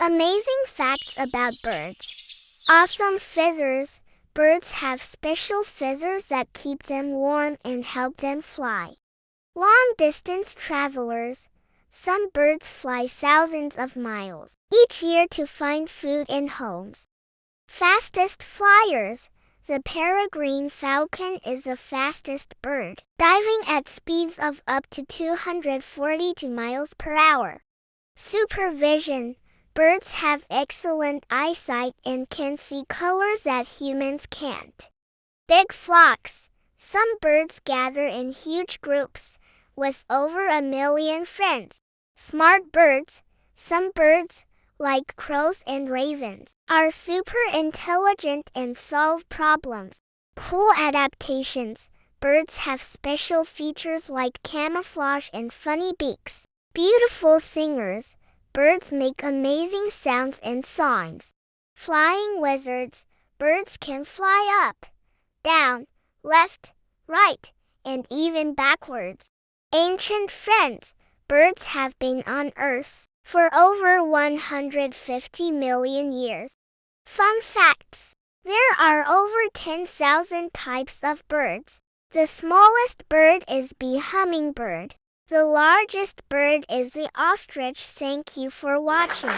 Amazing facts about birds. Awesome feathers. Birds have special feathers that keep them warm and help them fly. Long-distance travelers. Some birds fly thousands of miles each year to find food and homes. Fastest flyers. The peregrine falcon is the fastest bird, diving at speeds of up to 242 miles per hour. Supervision. Birds have excellent eyesight and can see colors that humans can't. Big flocks. Some birds gather in huge groups, with over 1 million friends. Smart birds. Some birds, like crows and ravens, are super intelligent and solve problems. Cool adaptations. Birds have special features like camouflage and funny beaks. Beautiful singers. Birds make amazing sounds and songs. Flying wizards. Birds can fly up, down, left, right, and even backwards. Ancient friends. Birds have been on Earth for over 150 million years. Fun facts. There are over 10,000 types of birds. The smallest bird is the hummingbird. The largest bird is the ostrich. Thank you for watching.